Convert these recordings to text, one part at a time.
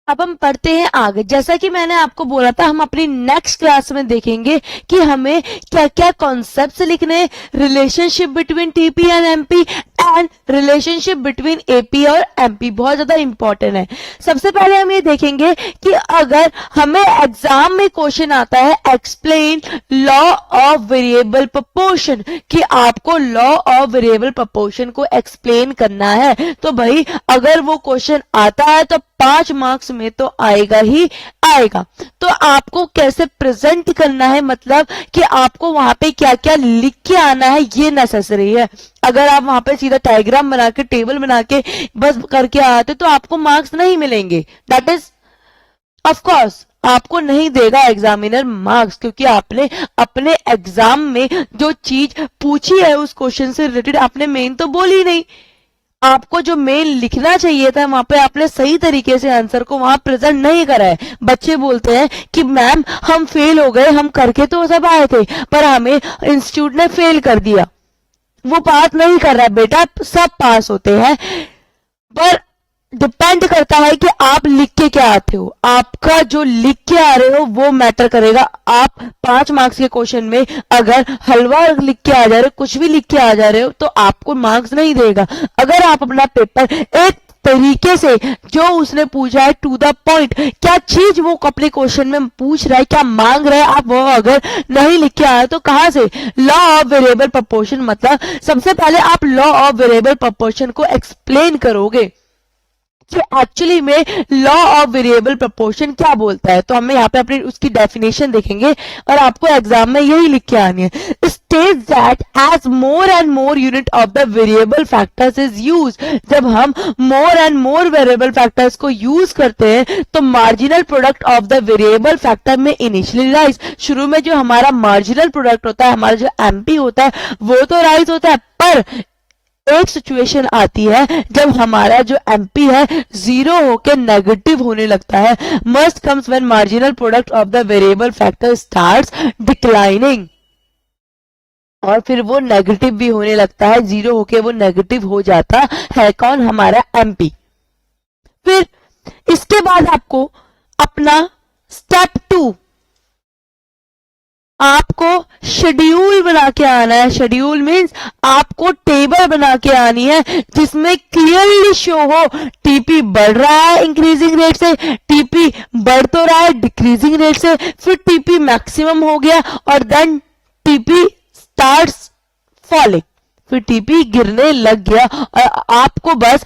अब हम पढ़ते हैं आगे। जैसा कि मैंने आपको बोला था, हम अपनी नेक्स्ट क्लास में देखेंगे कि हमें क्या क्या कॉन्सेप्ट्स लिखने, relationship between TP and MP and relationship between AP और एमपी बहुत ज्यादा इंपॉर्टेंट है। सबसे पहले हम ये देखेंगे कि अगर हमें एग्जाम में क्वेश्चन आता है explain law of variable proportion, कि आपको लॉ ऑफ वेरिएबल प्रोपोर्शन को एक्सप्लेन करना है, तो भाई अगर वो क्वेश्चन आता है तो 5 मार्क्स में तो आएगा ही आएगा। तो आपको कैसे प्रेजेंट करना है, मतलब कि आपको वहां पे क्या क्या लिख के आना है, ये नेसेसरी है। अगर आप वहां पे सीधा डायग्राम बना के, टेबल बना के बस करके आते तो आपको मार्क्स नहीं मिलेंगे। दैट इज ऑफ कोर्स आपको नहीं देगा एग्जामिनर मार्क्स, क्योंकि आपने अपने एग्जाम में जो चीज पूछी है उस क्वेश्चन से रिलेटेड आपने मेन तो बोली नहीं। आपको जो मेन लिखना चाहिए था वहां पे आपने सही तरीके से आंसर को वहां प्रेजेंट नहीं करा है। बच्चे बोलते हैं कि मैम हम फेल हो गए, हम करके तो सब आए थे पर हमें इंस्टीट्यूट ने फेल कर दिया। वो बात नहीं कर रहा है बेटा, सब पास होते हैं, पर डिपेंड करता है कि आप लिख के क्या आते हो। आपका जो लिख के आ रहे हो वो मैटर करेगा। आप 5 मार्क्स के क्वेश्चन में अगर हलवा लिख के आ जा रहे हो, कुछ भी लिख के आ जा रहे हो, तो आपको मार्क्स नहीं देगा। अगर आप अपना पेपर एक तरीके से जो उसने पूछा है टू द पॉइंट, क्या चीज वो अपने क्वेश्चन में पूछ रहा है, क्या मांग रहा है, आप वो अगर नहीं लिख के आए तो कहां से लॉ ऑफ वेरिएबल प्रोपोर्शन, मतलब सबसे पहले आप लॉ ऑफ वेरिएबल प्रोपोर्शन को एक्सप्लेन करोगे कि एक्चुअली में लॉ ऑफ वेरिएबल प्रोपोर्शन क्या बोलता है। तो हमें यहाँ पे अपनी उसकी डेफिनेशन देखेंगे और आपको एग्जाम में यही लिख के आनी है। State that as more and more unit of the variable factors is use, जब हम more and more variable factors को यूज करते हैं तो marginal product of the variable factor में इनिशियली राइज, शुरू में जो हमारा मार्जिनल प्रोडक्ट होता है, हमारा जो एमपी होता है वो तो राइज होता है, पर एक सिचुएशन आती है जब हमारा जो एमपी है जीरो होके नेगेटिव होने लगता है। Must comes when marginal product of the variable factor starts declining, और फिर वो नेगेटिव भी होने लगता है, जीरो होके वो नेगेटिव हो जाता है। कौन? हमारा एमपी। फिर इसके बाद आपको अपना स्टेप 2 आपको शेड्यूल बना के आना है। शेड्यूल मीन्स आपको टेबल बना के आनी है जिसमें क्लियरली शो हो टीपी बढ़ रहा है इंक्रीजिंग रेट से, टीपी बढ़ तो रहा है डिक्रीजिंग रेट से, फिर टीपी मैक्सिमम हो गया और देन टीपी स्टार्ट्स फॉलिंग, फिर टीपी गिरने लग गया। और आपको बस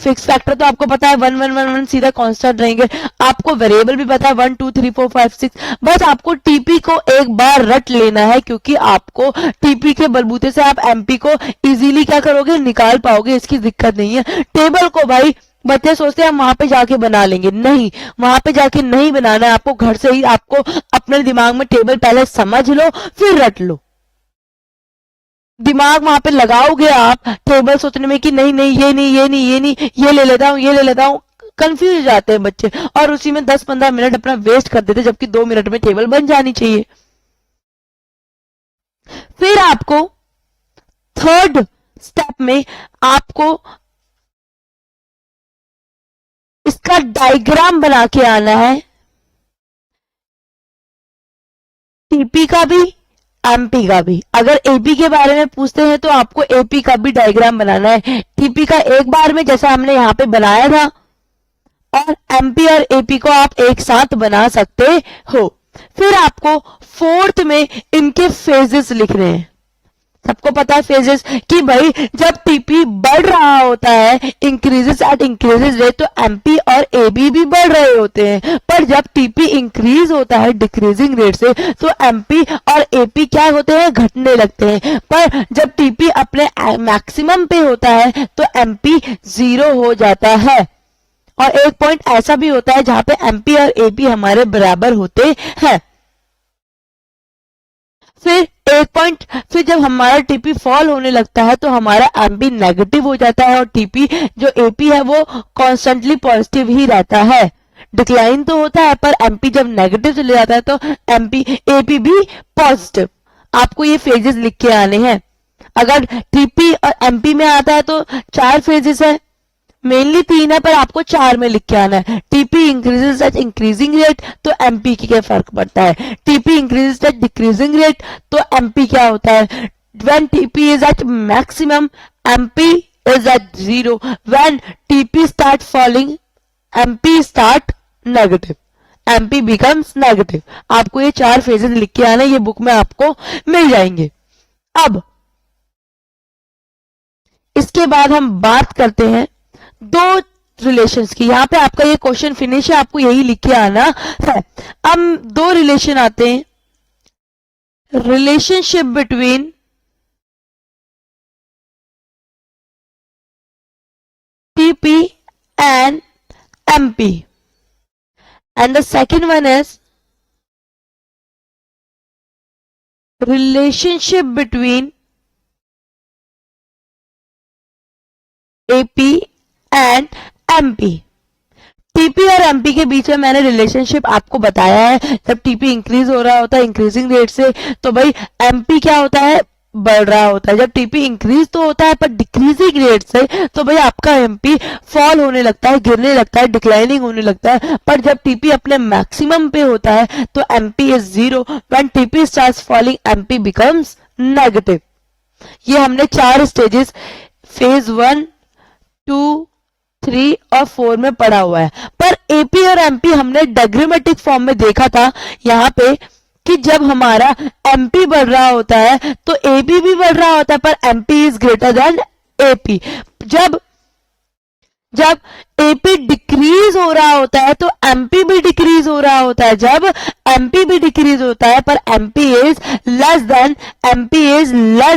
फिक्स फैक्टर तो आपको पता है 1 1 1 1 सीधा कांस्टेंट रहेंगे, आपको वेरिएबल भी पता है 1 2 3 4 5 6, बस आपको टीपी को एक बार रट लेना है, क्योंकि आपको टीपी के बलबूते से आप एमपी को इजीली क्या करोगे, निकाल पाओगे, इसकी दिक्कत नहीं है। टेबल को भाई बच्चे सोचते हैं हम वहां पे जाके बना लेंगे, नहीं, वहां पे जाके नहीं बनाना है, आपको घर से ही आपको अपने दिमाग में टेबल पहले समझ लो फिर रट लो। दिमाग वहां पे लगाओगे आप टेबल सोचने में कि नहीं नहीं ये नहीं ये नहीं ये नहीं, ये ले लेता हूं ये ले लेता हूं, कंफ्यूज हो जाते हैं बच्चे और उसी में 10-15 मिनट अपना वेस्ट कर देते, जबकि 2 मिनट में टेबल बन जानी चाहिए। फिर आपको थर्ड स्टेप में आपको इसका डायग्राम बना के आना है, टीपी का भी एमपी का भी। अगर एपी के बारे में पूछते हैं तो आपको एपी का भी डायग्राम बनाना है। टीपी का एक बार में जैसा हमने यहाँ पे बनाया था, और एमपी और एपी को आप एक साथ बना सकते हो। फिर आपको फोर्थ में इनके फेजेस लिखने हैं। सबको पता है फेजेस कि भाई जब टीपी बढ़ रहा होता है इंक्रीजेस एट इंक्रीजेस रेट, तो एमपी और एबी भी बढ़ रहे होते हैं, पर जब टीपी इंक्रीज होता है डिक्रीजिंग रेट से तो एमपी और एपी क्या होते हैं, घटने लगते हैं। पर जब टीपी अपने मैक्सिमम पे होता है तो एमपी जीरो हो जाता है। और एक पॉइंट ऐसा भी होता है जहां पे एमपी और एपी हमारे बराबर होते हैं। फिर एक पॉइंट, फिर जब हमारा टीपी फॉल होने लगता है तो हमारा एमपी नेगेटिव हो जाता है और टीपी जो एपी है वो कॉन्स्टेंटली पॉजिटिव ही रहता है। डिक्लाइन तो होता है पर एमपी जब नेगेटिव चले जाता है तो एमपी एपी भी पॉजिटिव। आपको ये फेजेस लिख के आने हैं। अगर टीपी और एमपी में आता है तो 4 फेजेस है, मेनली 3 है पर आपको 4 में लिख के आना है। TP increases at increasing rate, तो एमपी की क्या फर्क पड़ता है। TP increases at decreasing rate, तो एमपी क्या होता है। When TP is at maximum, MP is at 0। When TP start falling, MP start negative, MP becomes negative. आपको ये 4 फेजेस लिख के आना है, ये बुक में आपको मिल जाएंगे। अब इसके बाद हम बात करते हैं दो रिलेशंस की। यहां पे आपका ये क्वेश्चन फिनिश है, आपको यही लिख के आना है। अब दो रिलेशन आते हैं, relationship between TP and MP, and the second one is relationship between AP and MP। TP और एमपी के बीच में मैंने रिलेशनशिप आपको बताया है। जब टीपी इंक्रीज हो रहा होता है इंक्रीजिंग रेट से, तो भाई एमपी क्या होता है, बढ़ रहा होता है। जब टीपी इंक्रीज तो होता है पर डिक्रीजिंग रेट से, तो भाई आपका एमपी फॉल होने लगता है, गिरने लगता है, डिक्लाइनिंग होने लगता है। पर जब टीपी अपने मैक्सिमम पे होता है तो MP is 0। When TP starts falling, MP becomes negative. ये हमने 4 स्टेजेस फेज 1, 2, 3 और 4 में पढ़ा हुआ है। पर एपी और एमपी हमने डायग्रामेटिक फॉर्म में देखा था यहाँ पे कि जब हमारा एमपी बढ़ रहा होता है तो एपी भी बढ़ रहा होता है, पर MP is greater then AP. जब एपी डिक्रीज हो रहा होता है तो एमपी भी डिक्रीज हो रहा होता है। जब एमपी भी डिक्रीज होता है पर MP is less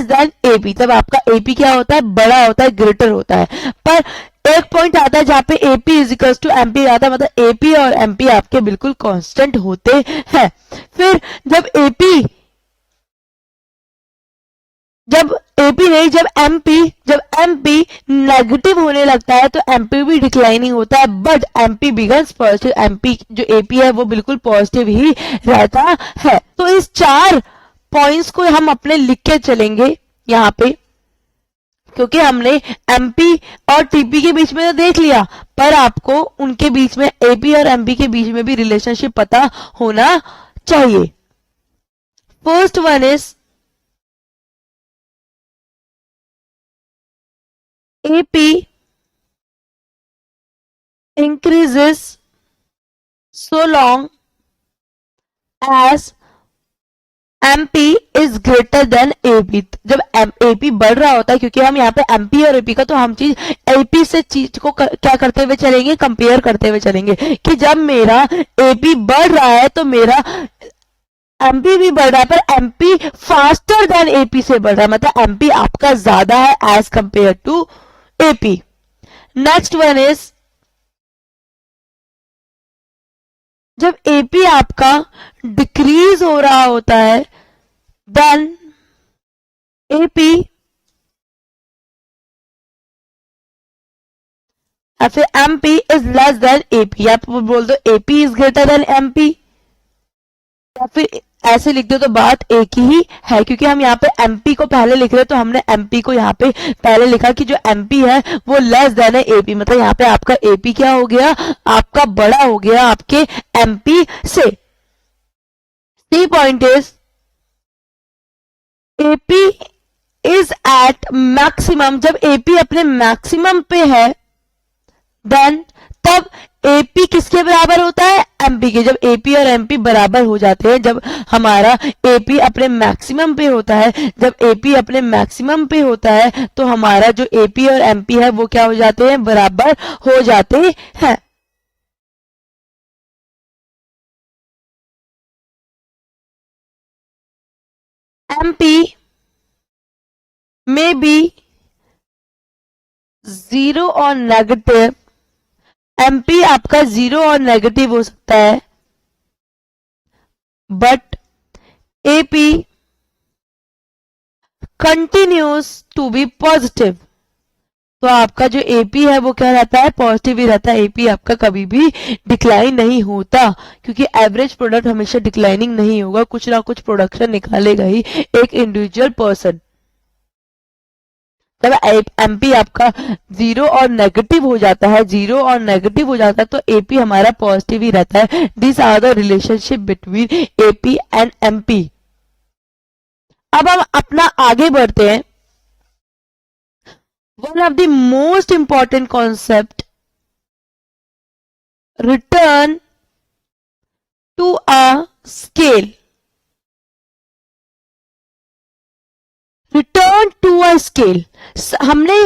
then AP, तब आपका एपी क्या होता है, बड़ा होता है, ग्रेटर होता है। पर एक पॉइंट आता है जहां पे AP is equal to MP आता है, मतलब एपी और एमपी आपके बिल्कुल कांस्टेंट होते हैं। फिर जब एमपी नेगेटिव होने लगता है तो एमपी भी डिक्लाइनिंग होता है, but MP begins positive. MP जो एपी है वो बिल्कुल पॉजिटिव ही रहता है। तो इस 4 पॉइंट्स को हम अपने लिख के चलेंगे यहाँ पे, क्योंकि हमने एमपी और टीपी के बीच में तो देख लिया, पर आपको उनके बीच में एपी और एमपी के बीच में भी रिलेशनशिप पता होना चाहिए। First one is AP increases so long as MP is greater than AP। जब AP बढ़ रहा होता है, क्योंकि हम यहाँ पे MP और AP का तो हम चीज AP से चीज को क्या करते हुए चलेंगे, कंपेयर करते हुए चलेंगे कि जब मेरा AP बढ़ रहा है तो मेरा MP भी बढ़ रहा है, पर MP फास्टर देन AP से बढ़ रहा है, मतलब MP आपका ज्यादा है as compare to AP। Next one is जब AP आपका डिक्रीज हो रहा होता है देन AP या फिर MP is less than AP, आप बोल दो AP is greater than MP, या फिर ऐसे लिख दो तो बात एक ही है। क्योंकि हम यहाँ पे MP को पहले लिख रहे तो हमने MP को यहाँ पे पहले लिखा कि जो MP है वो लेस देन है AP, मतलब यहाँ पे आपका AP क्या हो गया, आपका बड़ा हो गया आपके MP से। C point is AP is at maximum. जब AP अपने मैक्सिमम पे है देन तब AP किसके बराबर होता है, MP के। जब AP और MP बराबर हो जाते हैं, जब हमारा AP अपने मैक्सिमम पे होता है, जब AP अपने मैक्सिमम पे होता है तो हमारा जो AP और MP है वो क्या हो जाते हैं, बराबर हो जाते हैं। MP में बी 0 और नेगेटिव, MP आपका 0 और नेगेटिव हो सकता है, but AP continues to be positive. तो आपका जो AP है वो क्या रहता है, पॉजिटिव ही रहता है। AP आपका कभी भी डिक्लाइन नहीं होता, क्योंकि एवरेज प्रोडक्ट हमेशा डिक्लाइनिंग नहीं होगा, कुछ ना कुछ प्रोडक्शन निकालेगा ही एक इंडिविजुअल पर्सन। मतलब एमपी आपका जीरो और नेगेटिव हो जाता है, जीरो और नेगेटिव हो जाता है तो एपी हमारा पॉजिटिव ही रहता है। This are the relationship between AP and MP. अब हम अपना आगे बढ़ते हैं। One of the most important concept, return to a scale. Return to a scale, हमने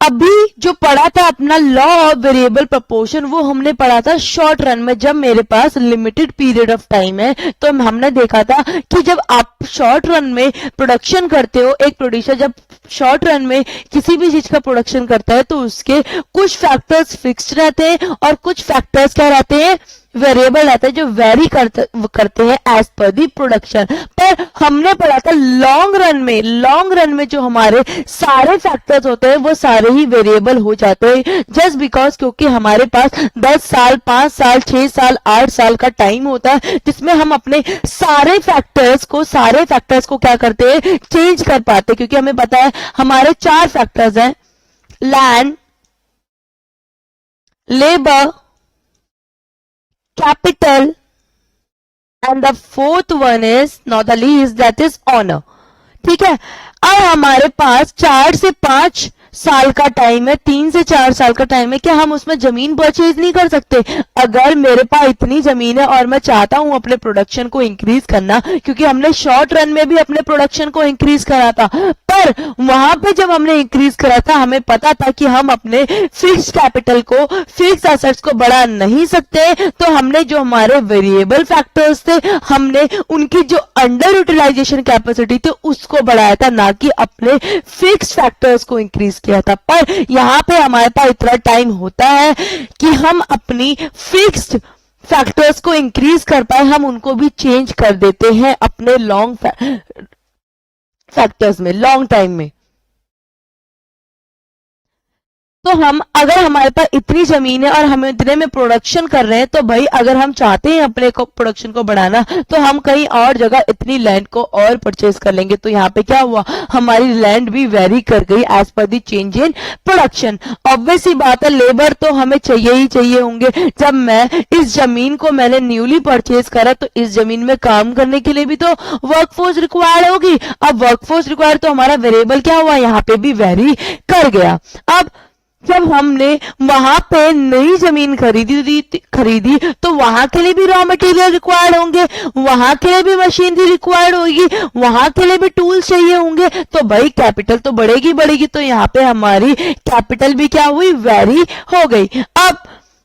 अभी जो पढ़ा था अपना लॉ ऑफ वेरिएबल प्रोपोर्शन, वो हमने पढ़ा था शॉर्ट रन में, जब मेरे पास लिमिटेड पीरियड ऑफ टाइम है। तो हमने देखा था कि जब आप शॉर्ट रन में प्रोडक्शन करते हो, एक प्रोड्यूसर जब शॉर्ट रन में किसी भी चीज का प्रोडक्शन करता है तो उसके कुछ फैक्टर्स फिक्स्ड रहते हैं और कुछ फैक्टर्स क्या रहते हैं, वेरिएबल रहता है, जो वेरी करते हैं एज पर दी प्रोडक्शन। पर हमने पढ़ा था लॉन्ग रन में जो हमारे सारे फैक्टर्स होते हैं वो सारे ही वेरिएबल हो जाते हैं, जस्ट बिकॉज क्योंकि हमारे पास 10 साल, 5 साल, 6 साल, 8 साल का टाइम होता है जिसमें हम अपने सारे फैक्टर्स को क्या करते हैं, चेंज कर पाते हैं। क्योंकि हमें पता है हमारे 4 फैक्टर्स हैं, land, labour, capital, and the fourth one is not the least, that is honor। ठीक है, अब हमारे पास 4 से 5 साल का टाइम है, 3 से 4 साल का टाइम है, क्या हम उसमें जमीन परचेज नहीं कर सकते? अगर मेरे पास इतनी जमीन है और मैं चाहता हूं अपने प्रोडक्शन को इंक्रीज करना, क्योंकि हमने शॉर्ट रन में भी अपने प्रोडक्शन को इंक्रीज करा था, पर वहां पे जब हमने इंक्रीज करा था हमें पता था कि हम अपने फिक्स कैपिटल को, फिक्स एसेट्स को बढ़ा नहीं सकते, तो हमने जो हमारे वेरिएबल फैक्टर्स थे हमने उनकी जो अंडर यूटिलाइजेशन कैपेसिटी थी उसको बढ़ाया था, ना कि अपने फिक्स फैक्टर्स को इंक्रीज किया था। पर यहां पे हमारे पास इतना टाइम होता है कि हम अपनी फिक्स्ड फैक्टर्स को इंक्रीज कर पाए, हम उनको भी चेंज कर देते हैं अपने लॉन्ग फैक्टर्स में, लॉन्ग टाइम में। तो हम, अगर हमारे पास इतनी जमीन है और हम इतने में प्रोडक्शन कर रहे हैं, तो भाई अगर हम चाहते हैं अपने प्रोडक्शन को बढ़ाना तो हम कहीं और जगह इतनी लैंड को और परचेज कर लेंगे। तो यहाँ पे क्या हुआ, हमारी लैंड भी वेरी कर गई as per the change in production. Obvious ही बात है, लेबर तो हमें चाहिए ही चाहिए होंगे। जब मैं इस जमीन को मैंने न्यूली परचेज करा तो इस जमीन में काम करने के लिए भी तो वर्कफोर्स रिक्वायर्ड होगी। अब वर्कफोर्स रिक्वायर्ड तो हमारा वेरिएबल क्या हुआ, यहाँ पे भी वेरी कर गया। अब जब हमने वहां पे नई जमीन खरीदी तो वहां के लिए भी रॉ मटेरियल रिक्वायर्ड होंगे, वहां के लिए भी मशीनरी रिक्वायर्ड होगी, वहां के लिए भी टूल्स चाहिए होंगे, तो भाई कैपिटल तो बढ़ेगी। तो यहाँ पे हमारी कैपिटल भी क्या हुई, वेरी हो गई। अब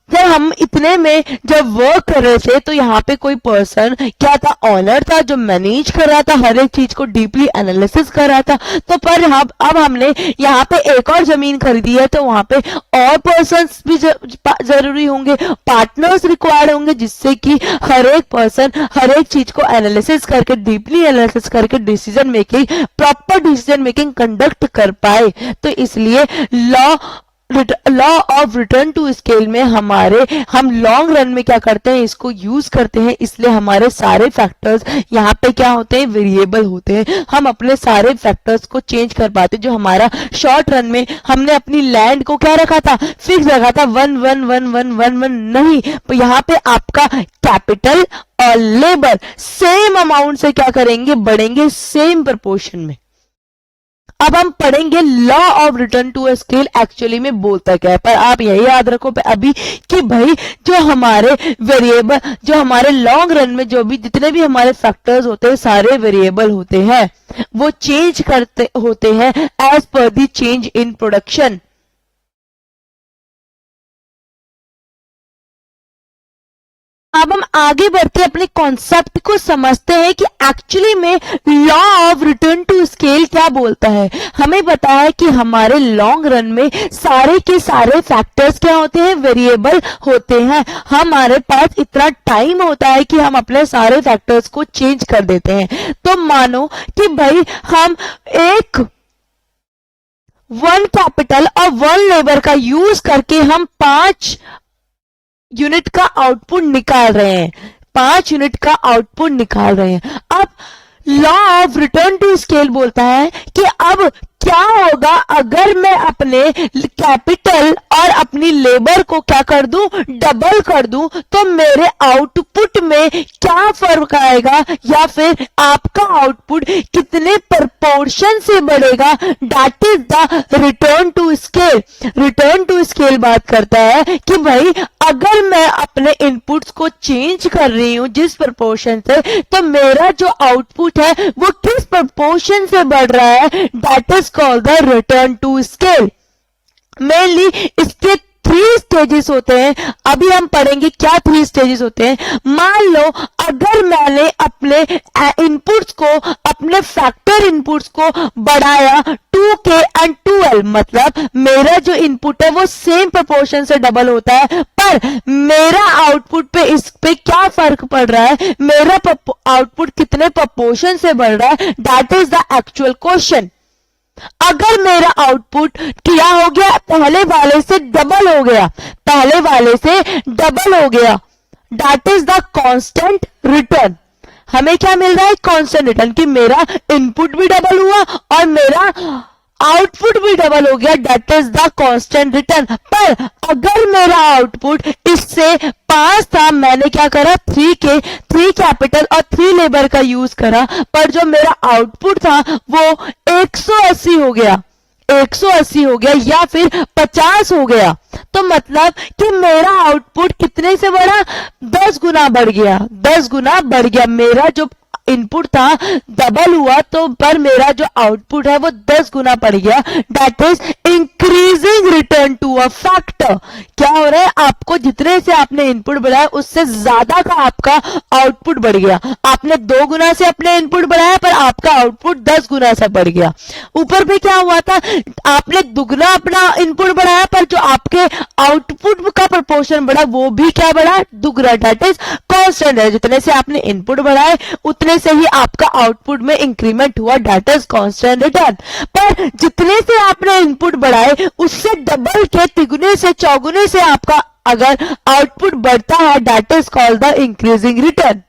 जब हम इतने में जब वर्क कर रहे थे तो यहाँ पे कोई पर्सन क्या था, ऑनर था, जो मैनेज कर रहा था, हर एक चीज को डीपली एनालिसिस कर रहा था। तो पर अब हमने यहाँ पे एक और जमीन खरीदी है तो वहां पे और पर्सन्स भी जरूरी होंगे, पार्टनर्स रिक्वायर्ड होंगे, जिससे कि हर एक पर्सन हर एक चीज को एनालिसिस करके, डीपली एनालिसिस करके प्रॉपर डिसीजन मेकिंग कंडक्ट कर पाए। तो इसलिए law of return to scale में हम लॉन्ग रन में क्या करते हैं, इसको यूज करते हैं, इसलिए हमारे सारे फैक्टर्स यहाँ पे क्या होते हैं, वेरिएबल होते हैं। हम अपने सारे फैक्टर्स को चेंज कर पाते हैं। जो हमारा शॉर्ट रन में हमने अपनी लैंड को क्या रखा था, फिक्स रखा था, 1 नहीं, तो यहाँ पे आपका कैपिटल और लेबर सेम अमाउंट से क्या करेंगे, बढ़ेंगे सेम प्रोपोर्शन में। अब हम पढ़ेंगे law of return to scale actually में बोलता क्या है। पर आप यही याद रखो अभी कि भाई जो हमारे वेरिएबल, जो हमारे लॉन्ग रन में जो भी जितने भी हमारे फैक्टर्स होते हैं सारे वेरिएबल होते हैं, वो चेंज करते होते हैं as per the change in production. अब हम आगे बढ़ते अपने कॉन्सेप्ट को समझते हैं कि एक्चुअली में law of return to scale क्या बोलता है। हमें पता है कि हमारे लॉन्ग रन में सारे के सारे फैक्टर्स क्या होते हैं, वेरिएबल होते हैं। हमारे पास इतना टाइम होता है कि हम अपने सारे फैक्टर्स को चेंज कर देते हैं। तो मानो कि भाई हम एक 1 कैपिटल और 1 लेबर का यूज करके हम 5 यूनिट का आउटपुट निकाल रहे हैं, 5 यूनिट का आउटपुट निकाल रहे हैं। अब law of return to scale बोलता है कि अब क्या होगा अगर मैं अपने कैपिटल और अपनी लेबर को क्या कर दूं, डबल कर दूं, तो मेरे आउटपुट में क्या फर्क आएगा, या फिर आपका आउटपुट कितने प्रपोर्शन से बढ़ेगा। That is the return to scale. Return to scale बात करता है कि भाई अगर मैं अपने इनपुट्स को चेंज कर रही हूं जिस प्रपोर्शन से, तो मेरा जो आउटपुट है वो किस प्रपोर्शन से बढ़ रहा है। That is called the return to scale. Mainly इसके 3 स्टेजेस होते हैं। अभी हम पढ़ेंगे क्या 3 स्टेजेस होते हैं। मान लो अगर मैंने अपने इनपुट्स को, अपने फैक्टर इनपुट्स को बढ़ाया 2k एंड 2l, मतलब मेरा जो इनपुट है वो सेम प्रोपोर्शन से डबल होता है, पर मेरा आउटपुट पे इस पे क्या फर्क पड़ रहा है, मेरा आउटपुट कितने प्रोपोर्शन से बढ़ रहा है। That is the actual question. अगर मेरा आउटपुट क्या हो गया, पहले वाले से डबल हो गया, पहले वाले से डबल हो गया, that is the constant return. हमें क्या मिल रहा है, कांस्टेंट रिटर्न, कि मेरा इनपुट भी डबल हुआ और मेरा आउटपुट भी डबल हो गया, that is the constant return. पर अगर मेरा आउटपुट इससे 5 था, मैंने क्या करा, 3 कैपिटल और 3 लेबर का यूज करा, पर जो मेरा आउटपुट था वो 180 हो गया, 180 हो गया या फिर 50 हो गया। तो मतलब कि मेरा आउटपुट कितने से बढ़ा, 10 गुना बढ़ गया, 10 गुना बढ़ गया। मेरा जो इनपुट था डबल हुआ, तो पर मेरा जो आउटपुट है वो 10 गुना बढ़ गया। That is increasing return to a factor. क्या हो रहा है, आपको जितने से आपने इनपुट बढ़ाया उससे ज्यादा का आपका आउटपुट बढ़ गया। आपने 2 गुना से अपने इनपुट बढ़ाया पर आपका आउटपुट 10 गुना से बढ़ गया। ऊपर पे क्या हुआ था, आपने दुगना अपना इनपुट बढ़ाया पर जो आपके आउटपुट का प्रोपोर्शन बढ़ा वो भी क्या बढ़ा, दुगना। दैट इज कांस्टेंट है, जितने से आपने इनपुट बढ़ाए उतने से ही आपका आउटपुट में इंक्रीमेंट हुआ, दैट इज कांस्टेंट रिटर्न। पर जितने से आपने इनपुट बढ़ाए उससे डबल के, तिगुने से, चौगुने से आपका अगर आउटपुट बढ़ता है, that is called the increasing return.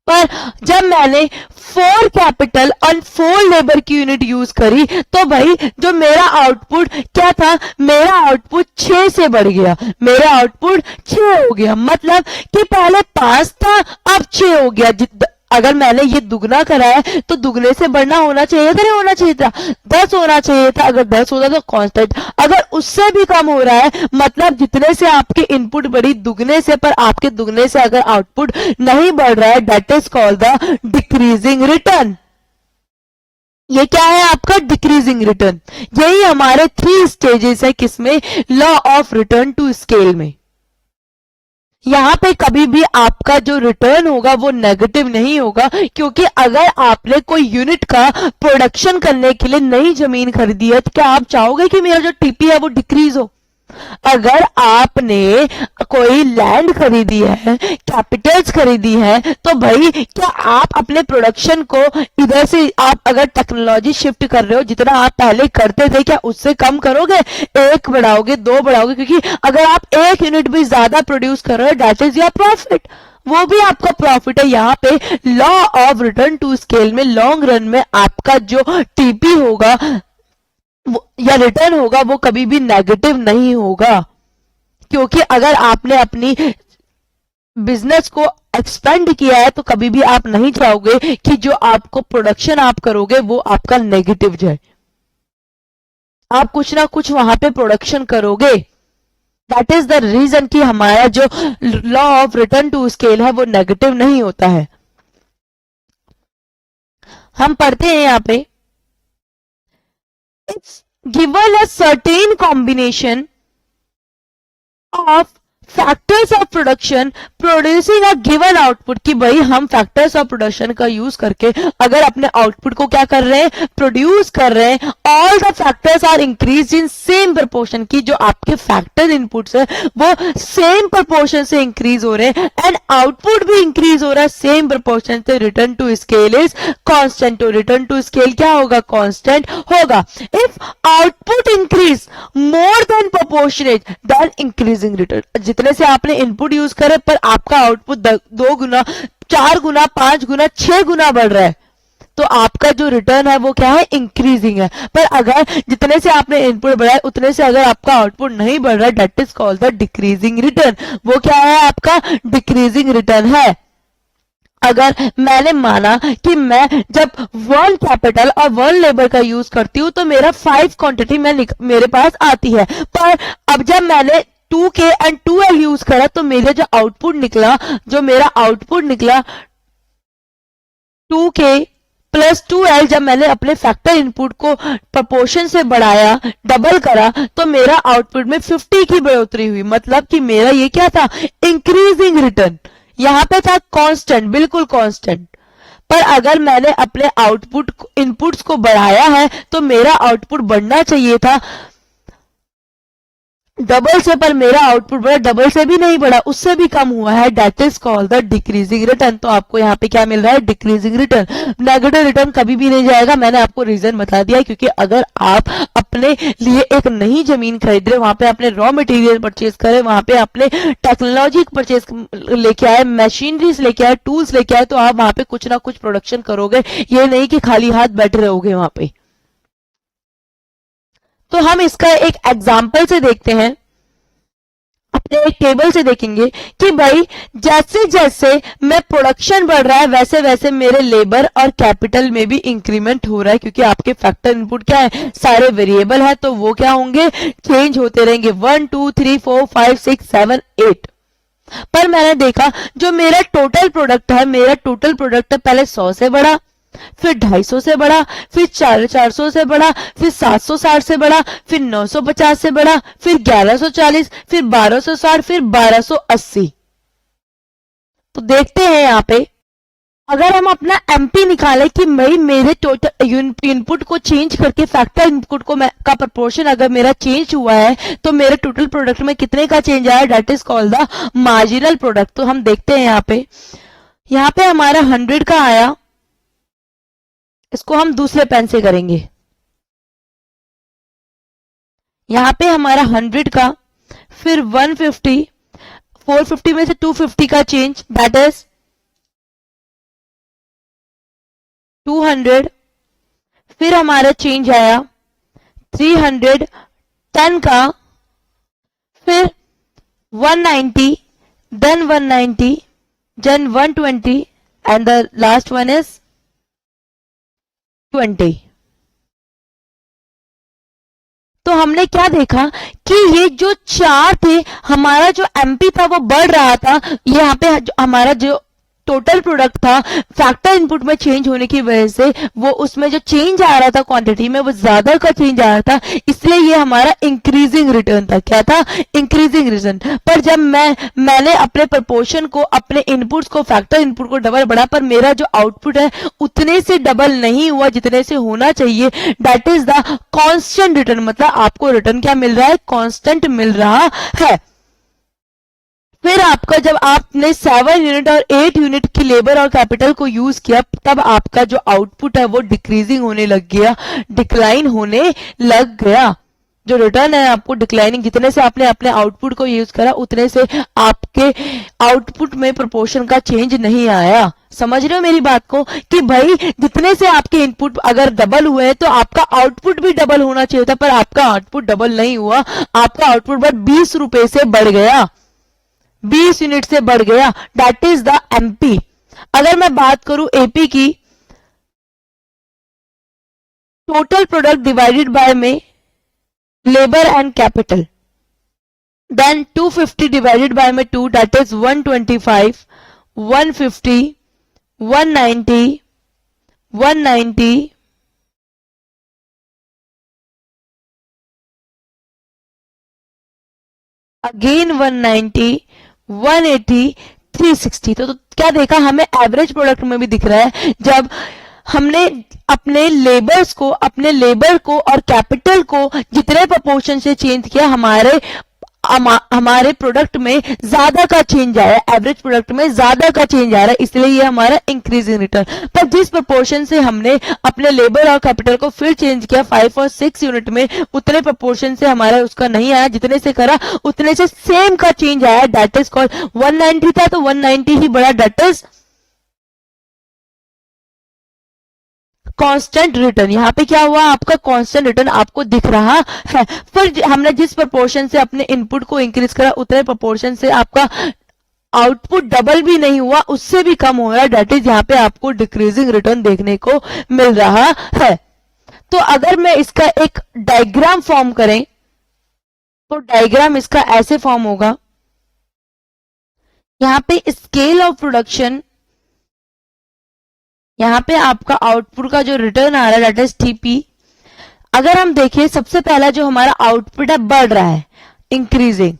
पर जब मैंने 4 कैपिटल और 4 लेबर की यूनिट यूज करी, तो भाई जो मेरा आउटपुट क्या था, मेरा आउटपुट 6 से बढ़ गया, मेरा आउटपुट 6 हो गया। मतलब कि पहले 5 था, अब 6 हो गया। अगर मैंने ये दुगना करा है तो दुगने से बढ़ना होना चाहिए था, नहीं होना चाहिए था, 10 होना चाहिए था। अगर 10 होता तो कांस्टेंट, अगर उससे भी कम हो रहा है, मतलब जितने से आपके इनपुट बढ़ी दुगने से, पर आपके दुगने से अगर आउटपुट नहीं बढ़ रहा है, that is called the decreasing return. ये क्या है आपका, डिक्रीजिंग रिटर्न। यही हमारे 3 स्टेजेस है, किसमें, law of return to scale में। यहां पे कभी भी आपका जो रिटर्न होगा वो नेगेटिव नहीं होगा, क्योंकि अगर आपने कोई यूनिट का प्रोडक्शन करने के लिए नई जमीन खरीदी है, तो क्या आप चाहोगे कि मेरा जो टीपी है वो डिक्रीज हो। अगर आपने कोई लैंड खरीदी है, कैपिटल्स खरीदी है, तो भाई क्या आप अपने प्रोडक्शन को इधर से, आप अगर टेक्नोलॉजी शिफ्ट कर रहे हो, जितना आप पहले करते थे क्या उससे कम करोगे, 1 बढ़ाओगे, 2 बढ़ाओगे, क्योंकि अगर आप 1 यूनिट भी ज्यादा प्रोड्यूस कर रहे हो, दैट इज योर प्रॉफिट, वो भी आपका प्रॉफिट है। यहाँ पे law of return to scale में लॉन्ग रन में आपका जो टीपी होगा या रिटर्न होगा वो कभी भी नेगेटिव नहीं होगा, क्योंकि अगर आपने अपनी बिजनेस को एक्सपेंड किया है तो कभी भी आप नहीं चाहोगे कि जो आपको प्रोडक्शन आप करोगे वो आपका नेगेटिव जाए। आप कुछ ना कुछ वहां पे प्रोडक्शन करोगे। दैट इज द रीजन कि हमारा जो law of return to scale है वो नेगेटिव नहीं होता है। हम पढ़ते हैं यहाँ पे, it's given a certain combination of factors of production producing a given output, कि भाई हम फैक्टर्स ऑफ प्रोडक्शन का यूज करके अगर अपने आउटपुट को क्या कर रहे हैं, प्रोड्यूस कर रहे हैं। All the factors are increase in same proportion, की जो आपके फैक्टर इनपुट्स है वो सेम प्रोपोर्शन से इंक्रीज हो रहे हैं एंड आउटपुट भी इंक्रीज हो रहा है सेम प्रोपोर्शन से। Return to scale is constant. तो रिटर्न टू स्केल क्या होगा, कांस्टेंट होगा। If output increase more than proportionate then increasing return. जितने से आपने इनपुट यूज करे पर आपका आउटपुट 2 गुना, 4 गुना, 5 गुना, 6 गुना बढ़ रहा है, तो आपका जो रिटर्न है वो क्या है, इंक्रीजिंग है। पर अगर जितने से आपने इनपुट बढ़ाया उतने से अगर आपका आउटपुट नहीं बढ़ रहा, that is called the decreasing return. वो क्या है, आपका डिक्रीजिंग रिटर्न है। अगर मैंने माना कि मैं जब 1 कैपिटल और 1 लेबर का यूज करती हूं तो मेरा 5 क्वांटिटी मेरे पास आती है, पर अब जब मैंने 2K एंड 2L यूज करा तो मेरा जो आउटपुट निकला, जो मेरा आउटपुट निकला 2K प्लस 2L, जब मैंने अपने फैक्टर इनपुट को प्रपोर्शन से बढ़ाया, डबल करा, तो मेरा आउटपुट में 50 की बढ़ोतरी हुई। मतलब कि मेरा ये क्या था, इंक्रीजिंग रिटर्न। यहां पे था कांस्टेंट, बिल्कुल कांस्टेंट। पर अगर मैंने अपने आउटपुट इनपुट्स को बढ़ाया है तो मेरा आउटपुट बढ़ना चाहिए था डबल से, पर मेरा आउटपुट बढ़ा, डबल से भी नहीं बढ़ा, उससे भी कम हुआ है, that is called the decreasing return. तो आपको यहाँ पे क्या मिल रहा है, डिक्रीजिंग रिटर्न। नेगेटिव रिटर्न कभी भी नहीं जाएगा, मैंने आपको रीजन बता दिया, क्योंकि अगर आप अपने लिए एक नई जमीन खरीद रहे, वहां पे अपने रॉ मटेरियल परचेज करें, वहां पे अपने टेक्नोलॉजी परचेज लेके आए, मशीनरीज लेके आए, टूल्स लेके आए, तो आप वहां पे कुछ ना कुछ प्रोडक्शन करोगे, ये नहीं कि खाली हाथ बैठे रहोगे वहां पे। तो हम इसका एक एग्जाम्पल से देखते हैं, अपने एक टेबल से देखेंगे कि भाई जैसे जैसे मैं प्रोडक्शन बढ़ रहा है वैसे वैसे मेरे लेबर और कैपिटल में भी इंक्रीमेंट हो रहा है, क्योंकि आपके फैक्टर इनपुट क्या है, सारे वेरिएबल है, तो वो क्या होंगे, चेंज होते रहेंगे, 1 2 3 4 5 6 7 8। पर मैंने देखा जो मेरा टोटल प्रोडक्ट है, मेरा टोटल प्रोडक्ट पहले 100 से बढ़ा, फिर 250 से बढ़ा, फिर 400 से बढ़ा, फिर 760 से बढ़ा, फिर 950 से बढ़ा, फिर 1140, फिर 1260, फिर 1280। तो देखते हैं यहाँ पे, अगर हम अपना एमपी निकालें कि भाई मेरे टोटल इनपुट को चेंज करके फैक्टर इनपुट को का प्रोपोर्शन अगर मेरा चेंज हुआ है तो मेरे टोटल प्रोडक्ट में कितने का चेंज आया, that is called the marginal product. तो हम देखते हैं यहाँ पे हमारा 100 का आया, इसको हम दूसरे पेन से करेंगे। यहां पे हमारा 100 का, फिर 150, 450 में से 250 का चेंज, दैट इज 200, फिर हमारा चेंज आया 310 का, फिर 190, then 190, then 120 and the last one is 20। तो हमने क्या देखा कि ये जो चार थे, हमारा जो एमपी था वो बढ़ रहा था, यहाँ पे हमारा जो टोटल प्रोडक्ट था फैक्टर इनपुट में चेंज होने की वजह से वो उसमें जो चेंज आ रहा था क्वांटिटी में वो ज्यादा का चेंज आ रहा था, इसलिए ये हमारा इंक्रीजिंग रिटर्न था। क्या था, इंक्रीजिंग रिटर्न। पर जब मैंने अपने प्रपोर्शन को, अपने इनपुट्स को, फैक्टर इनपुट को डबल बढ़ा, पर मेरा जो आउटपुट है उतने से डबल नहीं हुआ जितने से होना चाहिए, that is the constant return. मतलब आपको रिटर्न क्या मिल रहा है, कांस्टेंट मिल रहा है। फिर आपका जब आपने 7 यूनिट और 8 यूनिट की लेबर और कैपिटल को यूज किया, तब आपका जो आउटपुट है वो डिक्रीजिंग होने लग गया, डिक्लाइन होने लग गया। जो रिटर्न है आपको डिक्लाइनिंग, जितने से आपने अपने आउटपुट को यूज करा उतने से आपके आउटपुट में प्रोपोर्शन का चेंज नहीं आया। समझ रहे हो मेरी बात को, कि भाई जितने से आपके इनपुट अगर डबल हुए तो आपका आउटपुट भी डबल होना चाहिए था, पर आपका आउटपुट डबल नहीं हुआ, आपका आउटपुट बस 20 रुपए से बढ़ गया, 20 यूनिट से बढ़ गया, दैट इज द एमपी। अगर मैं बात करूं एपी की, टोटल प्रोडक्ट डिवाइडेड बाय में labour and capital, then 250 divided by में 2, दैट इज 125, 150, 190, 190, अगेन 190, 180, 360। तो क्या देखा, हमें एवरेज प्रोडक्ट में भी दिख रहा है, जब हमने अपने लेबर को और कैपिटल को जितने प्रोपोर्शन से चेंज किया, हमारे प्रोडक्ट में ज्यादा का चेंज आया, एवरेज प्रोडक्ट में ज्यादा का चेंज आ रहा है, इसलिए ये हमारा इंक्रीजिंग रिटर्न। पर जिस प्रोपोर्शन से हमने अपने लेबर और कैपिटल को फिर चेंज किया 5 और 6 यूनिट में, उतने प्रोपोर्शन से हमारा उसका नहीं आया, जितने से करा उतने से सेम का चेंज आया, दैट इज कॉल्ड 190 था तो 190 ही बड़ा, दैट इज कांस्टेंट रिटर्न। यहाँ पे क्या हुआ, आपका कांस्टेंट रिटर्न आपको दिख रहा है। फिर हमने जिस प्रोपोर्शन से अपने इनपुट को इंक्रीज करा उतने प्रोपोर्शन से आपका आउटपुट डबल भी नहीं हुआ, उससे भी कम हो रहा है, डेट इज यहाँ पे आपको डिक्रीजिंग रिटर्न देखने को मिल रहा है। तो अगर मैं इसका एक डायग्राम फॉर्म करें तो डायग्राम इसका ऐसे फॉर्म होगा, यहाँ पे स्केल ऑफ प्रोडक्शन, यहाँ पे आपका आउटपुट का जो रिटर्न आ रहा है दैट इज टीपी। अगर हम देखें सबसे पहला जो हमारा आउटपुट है बढ़ रहा है, इंक्रीजिंग,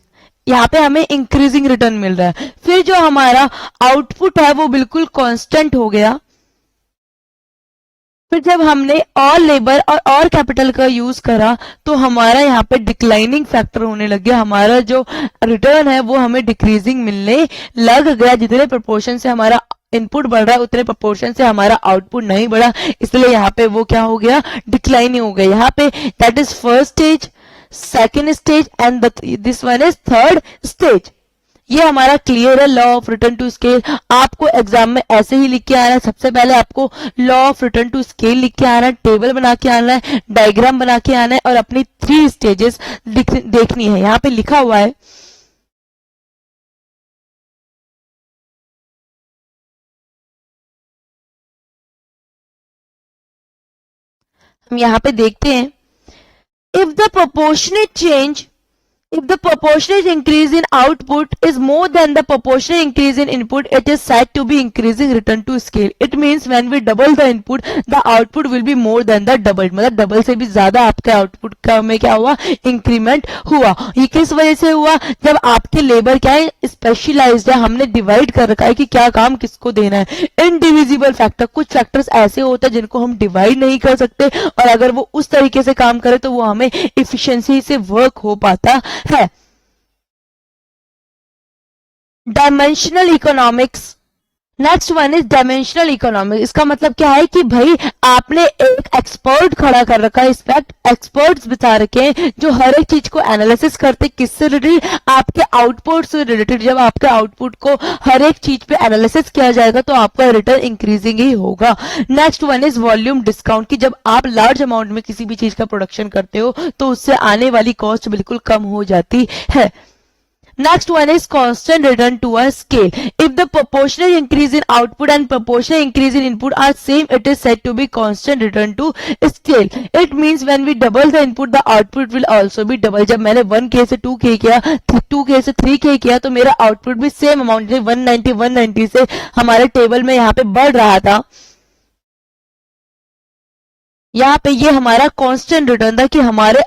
यहाँ पे हमें इंक्रीजिंग रिटर्न मिल रहा है। फिर जो हमारा आउटपुट है वो बिल्कुल कांस्टेंट हो गया। फिर जब हमने और लेबर और कैपिटल का यूज करा तो हमारा यहाँ पे डिक्लाइनिंग फैक्टर होने लग गया, हमारा जो रिटर्न है वो हमें डिक्रीजिंग मिलने लग गया। जितने प्रोपोर्शन से हमारा इनपुट बढ़ रहा है उतने प्रोपोर्शन से हमारा आउटपुट नहीं बढ़ा, इसलिए यहाँ पे वो क्या हो गया, डिक्लाइनिंग हो गया। यहाँ पे that is first stage, second stage and this one is third stage. ये हमारा क्लियर है law of return to scale. आपको एग्जाम में ऐसे ही लिख के आना है, सबसे पहले आपको law of return to scale लिख के आना है, टेबल बना के आना है, डायग्राम बना के आना है और अपनी 3 स्टेजेस देखनी है। यहाँ पे लिखा हुआ है हम यहाँ पे देखते हैं, if the proportionate change, if the proportionate increase in output is more than the proportionate increase in input, it is said to be increasing return to scale. It means when we double the input, the output will be more than the double. मतलब double से भी ज्यादा आपके output का में क्या हुआ, increment हुआ। ये किस वजह से हुआ, जब आपके लेबर क्या है, स्पेशलाइज्ड है, हमने डिवाइड कर रखा है कि क्या काम किसको देना है। इनडिविजिबल फैक्टर, कुछ फैक्टर्स ऐसे होते हैं जिनको हम डिवाइड नहीं कर सकते और अगर वो उस तरीके से काम करे तो वो हमें इफिशिएंसी से वर्क हो पाता है। Dimensional economics, next one is dimensional economics. इसका मतलब क्या है कि भाई आपने एक एक्सपर्ट खड़ा कर रखा है, इनफैक्ट एक्सपर्ट्स बता रखे हैं जो हर एक चीज को एनालिसिस करते, किससे रिलेटेड, आपके आउटपुट से रिलेटेड। जब आपके आउटपुट को हर एक चीज पे एनालिसिस किया जाएगा तो आपका रिटर्न इंक्रीजिंग ही होगा। Next one is volume discount, कि जब आप लार्ज अमाउंट में किसी भी चीज का प्रोडक्शन करते हो तो उससे आने वाली कॉस्ट बिल्कुल कम हो जाती है। Next one is constant return to a scale. If the proportional increase in output and proportional increase in input are same, it is said to be constant return to scale. It means when we double the input, the output will also be double. जब मैंने 1K से 2K किया, 2K से 3K किया तो मेरा output भी same amount 190 से हमारे टेबल में यहाँ पे बढ़ रहा था। यहाँ पे ये हमारा कांस्टेंट रिटर्न था कि हमारे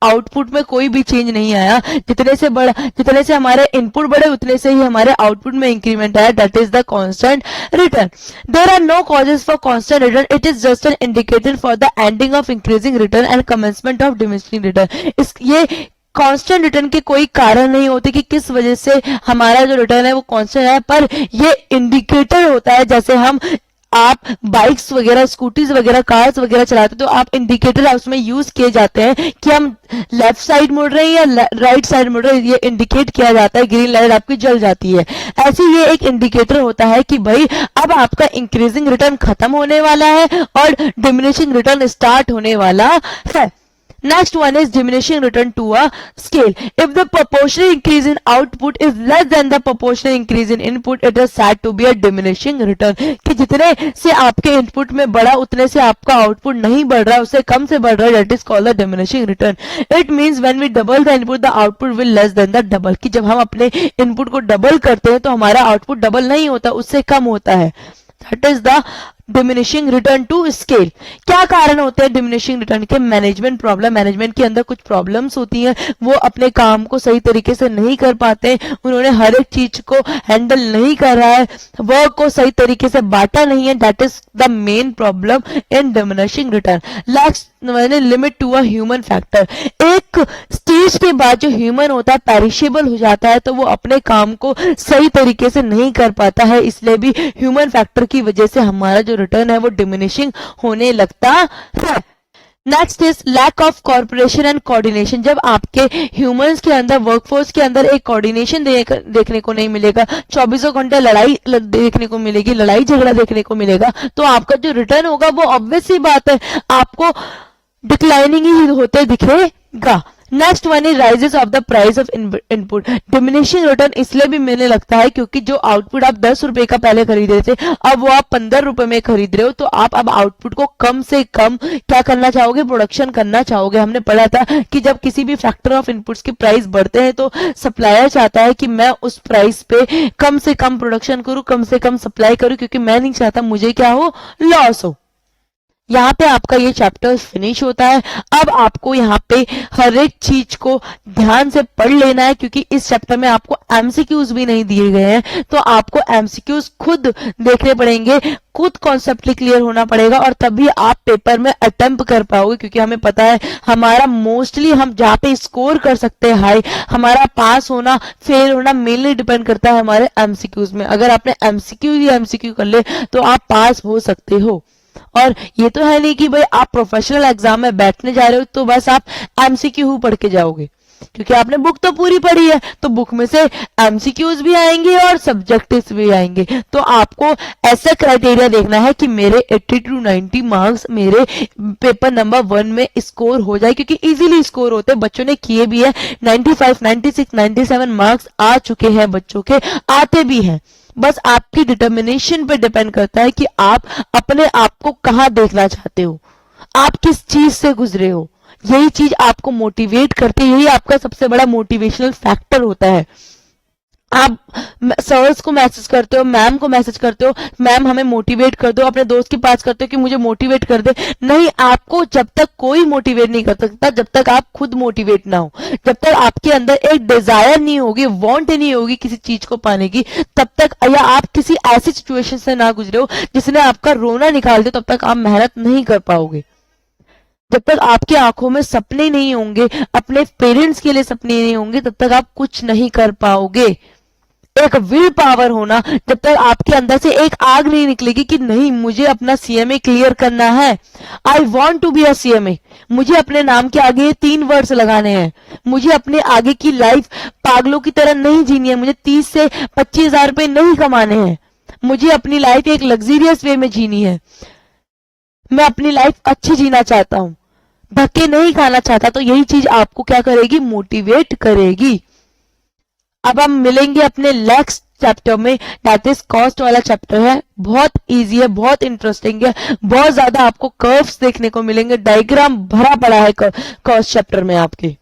आउटपुट में कोई भी चेंज नहीं आया, जितने से हमारे इनपुट बढ़े उतने से ही हमारे आउटपुट में इंक्रीमेंट आया, that is the constant return. There are no causes for constant return, it is just an indicator for the ending of increasing return and commencement of diminishing return. ये constant return के कोई कारण नहीं होते कि किस वजह से हमारा जो रिटर्न है वो कांस्टेंट है, पर ये इंडिकेटर होता है। जैसे हम आप बाइक्स वगैरह, स्कूटीज वगैरह, कार्स वगैरह चलाते तो आप इंडिकेटर उसमें यूज किए जाते हैं कि हम लेफ्ट साइड मुड़ रहे हैं या राइट साइड मुड़ रहे हैं, ये इंडिकेट किया जाता है, ग्रीन लाइट आपकी जल जाती है। ऐसे ये एक इंडिकेटर होता है कि भाई अब आपका इंक्रीजिंग रिटर्न खत्म होने वाला है और डिमिनिशिंग रिटर्न स्टार्ट होने वाला है। Next one is diminishing return to a scale. If the proportional increase in output is less than the proportional increase in input, it is said to be a diminishing return. कि जितने से आपके input में बढ़ा उतने से आपका output नहीं बढ़ रहा है, उससे कम से बढ़ रहा है, that is called the diminishing return. It means when we double the input, the output will less than the double. कि जब हम अपने इनपुट को डबल करते हैं तो हमारा आउटपुट डबल नहीं होता, उससे कम होता है। That is the diminishing return to scale. क्या कारण होते हैं डिमिनिशिंग रिटर्न के? मैनेजमेंट प्रॉब्लम, मैनेजमेंट के अंदर कुछ प्रॉब्लम्स होती हैं, वो अपने काम को सही तरीके से नहीं कर पाते, उन्होंने हर एक चीज को हैंडल नहीं कर रहा है, वर्क को सही तरीके से बांटा नहीं है, that is the main problem in diminishing return. Last limit to a human factor, एक स्टेज के बाद जो ह्यूमन होता है पेरिशेबल हो जाता है, तो वो अपने काम को सही तरीके से नहीं कर पाता है, इसलिए भी ह्यूमन फैक्टर की वजह से हमारा जो रिटर्न है वो डिमिनिशिंग होने लगता है। Next is lack of corporation and coordination. जब आपके ह्यूमंस के अंदर, वर्कफोर्स के अंदर एक कोऑर्डिनेशन देखने को नहीं मिलेगा, 24 घंटे लड़ाई देखने को मिलेगी, लड़ाई झगड़ा देखने को मिलेगा, तो आपका जो रिटर्न होगा वो ऑब्वियस सी बात है आपको डिक्लाइनिंग ही होते दिखेगा। Next one is rises of the price of input. Diminishing return इसलिए भी मिलने लगता है क्योंकि जो आउटपुट आप 10 रुपए का पहले खरीद रहे थे, अब वो आप 15 रुपए में खरीद रहे हो, तो आप अब आउटपुट को कम से कम क्या करना चाहोगे, प्रोडक्शन करना चाहोगे। हमने पढ़ा था कि जब किसी भी फैक्टर ऑफ इनपुट्स की प्राइस बढ़ते हैं तो सप्लायर चाहता है कि मैं उस प्राइस पे कम से कम प्रोडक्शन करूं, कम से कम सप्लाई करूं, क्योंकि मैं नहीं चाहता मुझे क्या हो, लॉस हो। यहाँ पे आपका ये चैप्टर फिनिश होता है। अब आपको यहाँ पे हर एक चीज को ध्यान से पढ़ लेना है, क्योंकि इस चैप्टर में आपको एमसीक्यूज भी नहीं दिए गए हैं, तो आपको एमसीक्यूज खुद देखने पड़ेंगे, खुद कॉन्सेप्टली क्लियर होना पड़ेगा, और तभी आप पेपर में अटेम्प्ट कर पाओगे। क्योंकि हमें पता है हमारा मोस्टली हम जहाँ पे स्कोर कर सकते हैं हाई, हमारा पास होना फेल होना मेनली डिपेंड करता है हमारे एमसीक्यूज में। अगर आपने एमसीक्यू कर ले तो आप पास हो सकते हो। और ये तो है नहीं कि भाई आप प्रोफेशनल एग्जाम में बैठने जा रहे हो तो बस आप एमसीक्यू पढ़ के जाओगे, क्योंकि आपने बुक तो पूरी पढ़ी है, तो बुक में से एमसीक्यूज भी आएंगे और सब्जेक्टिव्स भी आएंगे। तो आपको ऐसा क्राइटेरिया देखना है कि मेरे 80 to 90 मार्क्स मेरे पेपर नंबर 1 में स्कोर हो जाए, क्योंकि इजीली स्कोर होते हैं, बच्चों ने किए भी है। 95, 96, 97 मार्क्स आ चुके हैं बच्चों के, आते भी हैं। बस आपकी डिटर्मिनेशन पे डिपेंड करता है कि आप अपने आप को कहां देखना चाहते हो, आप किस चीज से गुजरे हो। यही चीज आपको मोटिवेट करती है, यही आपका सबसे बड़ा मोटिवेशनल फैक्टर होता है। आप सर्स को मैसेज करते हो, मैम को मैसेज करते हो, मैम हमें मोटिवेट कर दो, अपने दोस्त के पास करते हो कि मुझे मोटिवेट कर दे। नहीं, आपको जब तक कोई मोटिवेट नहीं कर सकता जब तक आप खुद मोटिवेट ना हो, जब तक आपके अंदर एक डिजायर नहीं होगी, वांट नहीं होगी किसी चीज को पाने की, तब तक, या आप किसी ऐसी सिचुएशन से ना गुजरे हो जिसने आपका रोना निकाल दे, तब तक आप मेहनत नहीं कर पाओगे। जब तक आपकी आंखों में सपने नहीं होंगे, अपने पेरेंट्स के लिए सपने नहीं होंगे, तब तक आप कुछ नहीं कर पाओगे। एक विल पावर होना, जब तक आपके अंदर से एक आग नहीं निकलेगी कि नहीं मुझे अपना सीएमए क्लियर करना है, I want to be a CMA, मुझे अपने नाम के आगे 3 वर्ड्स लगाने हैं, मुझे अपने आगे की लाइफ पागलों की तरह नहीं जीनी है, मुझे 30 से 25 हजार रुपए नहीं कमाने हैं, मुझे अपनी लाइफ एक लग्जरियस वे में जीनी है, मैं अपनी लाइफ अच्छी जीना चाहता हूं, धक्के नहीं खाना चाहता। तो यही चीज आपको क्या करेगी, मोटिवेट करेगी। अब हम मिलेंगे अपने नेक्स्ट चैप्टर में, दैट इज कॉस्ट वाला चैप्टर है। बहुत इजी है, बहुत इंटरेस्टिंग है, बहुत ज्यादा आपको कर्व्स देखने को मिलेंगे, डायग्राम भरा पड़ा है कॉस्ट चैप्टर में आपके।